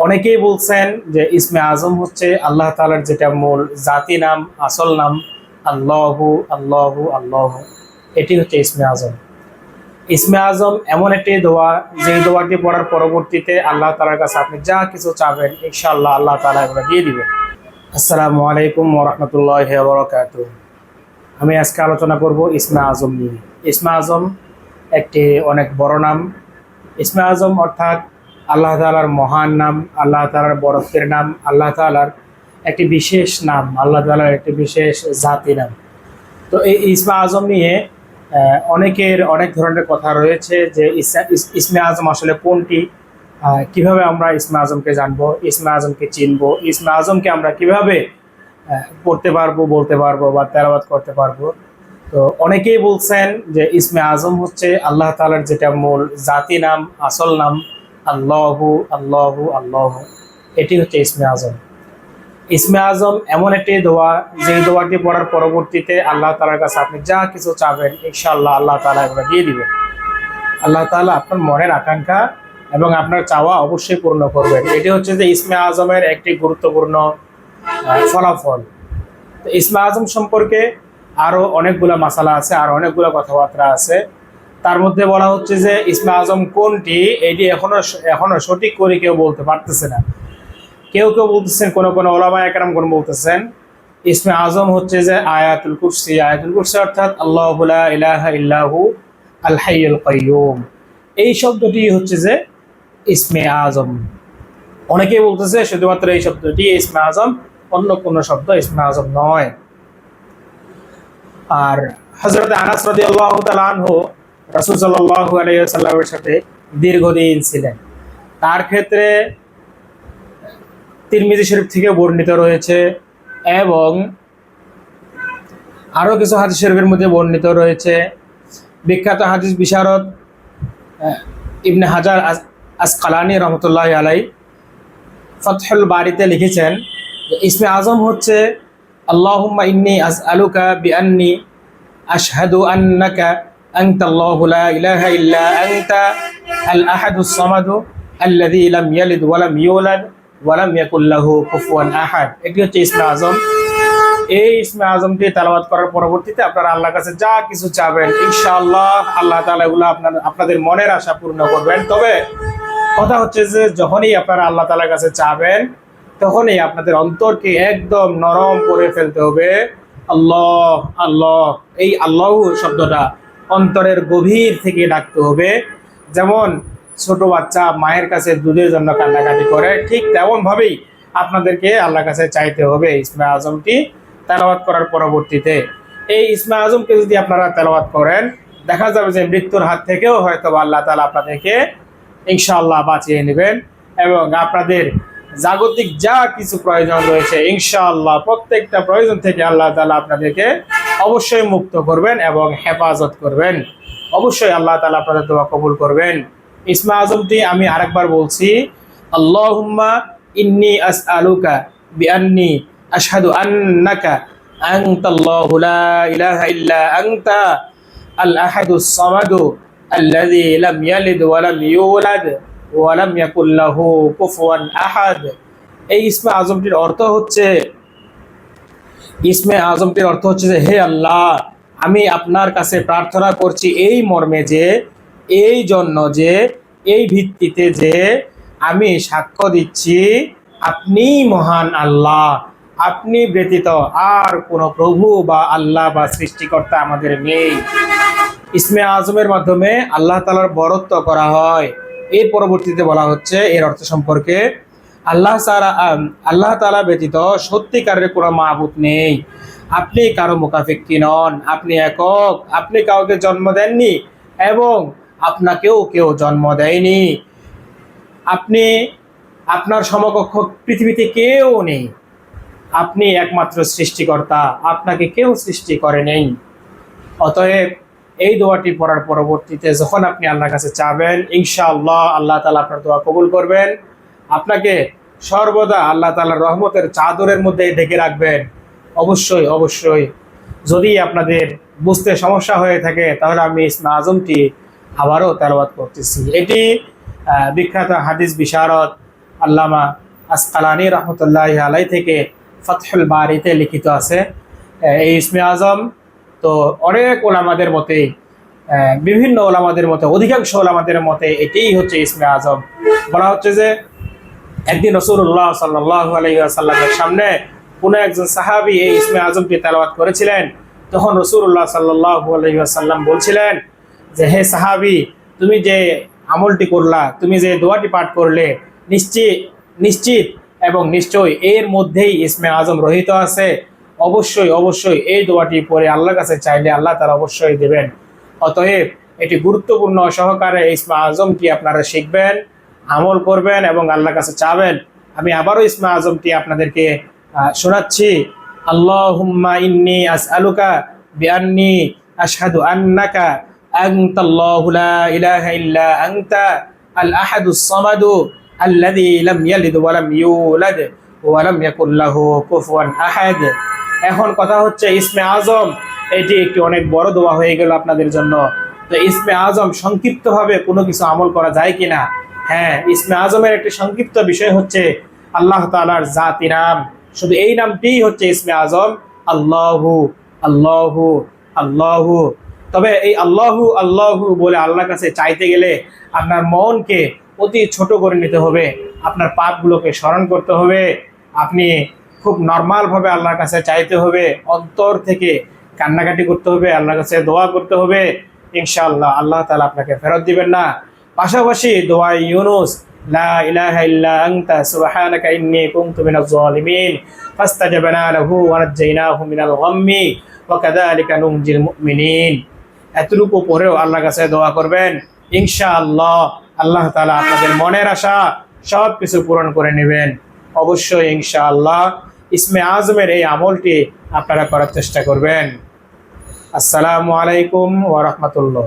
অনেকেই বলছেন যে ইসমে আজম হচ্ছে আল্লাহ তাআলার যেটা মূল জাতি নাম, আসল নাম আল্লাহু আল্লাহু আল্লাহ। এটি হচ্ছে ইসমে আজম। ইসমে আজম এমন একটি দোয়া, যে দোয়াটি পড়ার পরবর্তীতে আল্লাহ তাআলার কাছে আপনি যা কিছু চাবেন ইনশাআল্লাহ আল্লাহ তাআলা এগুলো দিয়ে দিবেন। আসসালামু আলাইকুম ওয়া রাহমাতুল্লাহি ওয়া বারাকাতুহু। আমি আজকে আলোচনা করব ইসমে আজম নিয়ে। ইসমে আজম একটি অনেক বড় নাম। ইসমে আজম অর্থাৎ আল্লাহ তাআলার মহান নাম, আল্লাহ তাআলার বরত্বের নাম, আল্লাহ তাআলার একটি বিশেষ নাম, আল্লাহ তাআলার একটি বিশেষ জাতি নাম। তো এই ইসমে আজম নিয়ে অনেকের অনেক ধরনের কথা রয়েছে যে ইসমে আজম আসলে কোনটি, কিভাবে আমরা ইসমে আজমকে জানবো, ইসমে আজমকে চিনবো, ইসমে আজমকে আমরা কিভাবে পড়তে পারবো, বলতে পারবো বা তেলাওয়াত করতে পারবো। তো অনেকেই বলছেন যে ইসমে আজম হচ্ছে আল্লাহ তাআলার যেটা মূল জাতি নাম, আসল নাম আল্লাহু আল্লাহু আল্লাহ। এটি হচ্ছে ইসমে আজম। ইসমে আজম এমন একটি দোয়া, যে দোয়াটি পড়ার পরবর্তীতে আল্লাহ তাআলার কাছে আপনি যা কিছু চাবেন ইনশাআল্লাহ আল্লাহ তাআলা এগুলো দিয়ে দিবেন। আল্লাহ তাআলা আপনার মনের আকাঙ্ক্ষা এবং আপনার চাওয়া অবশ্যই পূর্ণ করবেন। এটি হচ্ছে যে ইসমে আজমের একটি গুরুত্বপূর্ণ ফলাফল। তো ইসমে আজম সম্পর্কে আরো অনেকগুলো মাসালা আছে, আর অনেকগুলো কথাবার্তা আছে। তার মধ্যে বলা হচ্ছে যে ইসমে আজম কোনটি, এটি এখনো সঠিক করে কেউ বলতে পারতেছে না। কেউ কেউ বলতেছেন, কোন ওলামা একরাম কোন বলতেছেন ইসমে আজম হচ্ছে যে আয়াতুল কুরসি। আয়াতুল কুরসি অর্থাৎ আল্লাহু লা ইলাহা ইল্লাহু আল হাইয়ুল কাইয়ুম, এই শব্দটি হচ্ছে যে ইসমে আজম। অনেকেই বলতেছে শুধুমাত্র এই শব্দটি ইসমে আজম, অন্য কোন শব্দ ইসমে আজম নয়। আর হযরত আনাস রাদিয়াল্লাহু তাআলা আনহু রাসূল সাল্লাল্লাহু আলাইহি ওয়াসাল্লামের সাথে দীর্ঘদিন ছিলেন। তার ক্ষেত্রে তিরমিজি শরীফ থেকে বর্ণিত রয়েছে এবং আরো কিছু হাদিস শরীফের মধ্যে বর্ণিত রয়েছে। বিখ্যাত হাদিস বিশারদ ইবনে হাজার আসকালানি রহমতুল্লাহি আলাইহি ফাতহুল বারিতে লিখেছেন যে ইসমে আজম হচ্ছে আল্লাহুম্মা ইন্নী আসআলুকা বিআন্নী আশহাদু আন্নাকা আনতাল্লাহু লা ইলাহা ইল্লা আনতা আল আহাদুস সামাদু আল্লাযী লাম ইয়ালিদ ওয়া লাম ইউলাদ ওয়া লাম ইয়াকুল লাহু কুফুয়ান আহাদ। এটি হচ্ছে ইসমে আজম। এই ইসমে আজমটি তেলাওয়াত করার পরবর্তীতে আপনারা আল্লাহর কাছে যা কিছু চাবেন ইনশাআল্লাহ আল্লাহ তাআলা এগুলো আপনাদের মনের আশা পূর্ণ করবেন। তবে কথা হচ্ছে যে যখনই আপনারা আল্লাহ তাআলার কাছে চাবেন তখনই আপনাদের অন্তরকে একদম নরম করে ফেলতে হবে। আল্লাহ আল্লাহ, এই আল্লাহ শব্দটা অন্তরের গভীর থেকে ডাকতে হবে। যেমন ছোট বাচ্চা মায়ের কাছে দুধের জন্য কান্নাকাটি করে, ঠিক তেমন ভাবেই আপনাদেরকে আল্লাহর কাছে চাইতে হবে ইসমে আজমটি তেলাওয়াত করার পরবর্তীতে। এই ইসমে আজমকে যদি আপনারা তেলাওয়াত করেন, দেখা যাবে যে মৃত্যুর হাত থেকেও হয়তো আল্লাহ তাআলা আপনাদেরকে ইনশাআল্লাহ বাঁচিয়ে নেবেন এবং আপনাদের জাগতিক যা কিছু প্রয়োজন রয়েছে ইনশাআল্লাহ প্রত্যেকটা প্রয়োজন থেকে আল্লাহ তাআলা আপনাদেরকে অবশ্যই মুক্ত করবেন এবং হেফাজত করবেন। অবশ্যই আল্লাহ তাআলা আপনাদের দোয়া কবুল করবেন। ইসমে আজমটি আমি আরেকবার বলছি, আল্লাহুম্মা ইন্নী আসআলুকা বিআন্নী আশহাদু আন্নাকা আনতাল্লাহু লা ইলাহা ইল্লা আনতা আল আহাদুস সামাদু আল্লাযী লাম ইয়ালিদ ওয়া লাম ইউলাদ ওয়া লাম ইয়াকুল লাহু কুফুয়ান আহাদ। এই ইসমে আজমটির অর্থ হচ্ছে যে হে আল্লাহ, আমি আপনার কাছে প্রার্থনা করছি এই মর্মে যে, এই জন্য যে, এই ভিত্তিতে যে আমি সাক্ষ্য দিচ্ছি আপনি মহান আল্লাহ, আপনি ব্যতীত আর কোনো প্রভু বা আল্লাহ বা সৃষ্টিকর্তা আমাদের নেই। ইসমে আজমের মাধ্যমে আল্লাহ তাআলার বরত্ব করা হয়। এর পরবর্তীতে বলা হচ্ছে এর অর্থ সম্পর্কে, আল্লাহ তাআলা ব্যতীত সত্যিকারের কোনো মাবুদ নেই, আপনি কারো মুকাফিক্কি নন, আপনি একক, আপনি কাউকে জন্ম দেননি এবং আপনাকেও কেউ জন্ম দেয়নি, আপনি আপনার সমকক্ষ পৃথিবীতে কেউ নেই, আপনি একমাত্র সৃষ্টিকর্তা, আপনাকে কেউ সৃষ্টি করে নেই। অতএব এই দোয়াটি পড়ার পরবর্তীতে যখন আপনি আল্লাহর কাছে চাবেন ইনশাআল্লাহ আল্লাহ তাআলা আপনার দোয়া কবুল করবেন। আপনাকে সর্বদা আল্লাহ তাআলার রহমতের চাদরের মধ্যে ঢেকে রাখবেন। অবশ্যই অবশ্যই যদি আপনাদের বুঝতে সমস্যা হয়ে থাকে তাহলে আমি ইসমে আজমটি আবারও তেলাওয়াত করতেছি। এটি বিখ্যাত হাদিস বিশারদ আল্লামা আসকালানি রহমতুল্লাহ আলাই থেকে ফাতহুল বারিতে লিখিত আছে। এই ইসমে আজম তো অনেক ওলামাদের মতেই, বিভিন্ন ওলামাদের মতে, অধিকাংশ ওলামাদের মতে এটাই হচ্ছে ইসমে আজম। বলা হচ্ছে যে একদিন রাসূলুল্লাহ সাল্লাল্লাহু আলাইহি ওয়াসাল্লামের সামনে কোনো একজন সাহাবী এই ইসমে আজমটি তেলাওয়াত করেছিলেন। তখন রাসূলুল্লাহ সাল্লাল্লাহু আলাইহি ওয়াসাল্লাম বলছিলেন যে, হে সাহাবী, তুমি যে আমলটি করলা, তুমি যে দোয়াটি পাঠ করলে, নিশ্চিত এবং নিশ্চয় এর মধ্যেই ইসমে আজম রহিত আছে। অবশ্যই অবশ্যই এই দোয়াটি পরে আল্লাহর কাছে চাইলে আল্লাহ তাআলা অবশ্যই দেবেন। অতএব এটি গুরুত্বপূর্ণ সহকারে ইসমে আজমটি আপনারা শিখবেন, আমল করবেন এবং আল্লাহর কাছে চাবেন। আমি আবারও ইসমে আজমটি আপনাদেরকে শোনাচ্ছি। আল্লাহুম্মা ইন্নী আসআলুকা বিআন্নী আশহাদু আন্নাকা আনতাল্লাহু লা ইলাহা ইল্লা আনতা আল আহাদুস সামাদু আল্লাযী লাম ইয়ালিদ ওয়া লাম ইউলাদ ওয়া লাম ইয়াকুল লাহু কুফুয়ান আহাদ। এখন কথা হচ্ছে ইসমে আজম এটি একটি অনেক বড় দোয়া হয়ে গেল আপনাদের জন্য। তো ইসমে আজম সংক্ষিপ্তভাবে কোনো কিছু আমল করা যায় কিনা? হ্যাঁ, ইসমে আজমের একটি সংক্ষিপ্ত বিষয় হচ্ছে আল্লাহ তাআলার জাতি নাম। শুধু এই নামটিই হচ্ছে ইসমে আজম, আল্লাহু আল্লাহু আল্লাহু। তবে এই আল্লাহু আল্লাহু বলে আল্লাহর কাছে চাইতে গেলে আপনার মনকে অতি ছোট করে নিতে হবে, আপনার পাপগুলোকে স্মরণ করতে হবে, আপনি খুব নর্মালভাবে আল্লাহর কাছে চাইতে হবে, অন্তর থেকে কান্নাকাটি করতে হবে, আল্লাহর কাছে দোয়া করতে হবে। ইনশাআল্লাহ আল্লাহ তাআলা আপনাকে ফেরত দিবেন না। পাশাপাশি দোয়া ইউনুস, লা ইলাহা ইল্লা আনতা সুবহানাকা ইন্নী কুনতু মিনাজ জালিমিন ফাস্তাজাবনা লাহু ওয়া নাজ্জায়নাহু মিনাল গাম্মি ওয়া কাযালিকা নুনজিল মুমিনিন, এতটুকু পরেও আল্লাহর কাছে দোয়া করবেন। ইনশাআল্লাহ আল্লাহ তাআলা আপনাদের মনের আশা সব কিছু পূরণ করে নেবেন। অবশ্যই ইনশাআল্লাহ ইসমে আজমের এই আমলটি আপনারা করার চেষ্টা করবেন। আসসালামু আলাইকুম ওয়া রাহমাতুল্লাহ।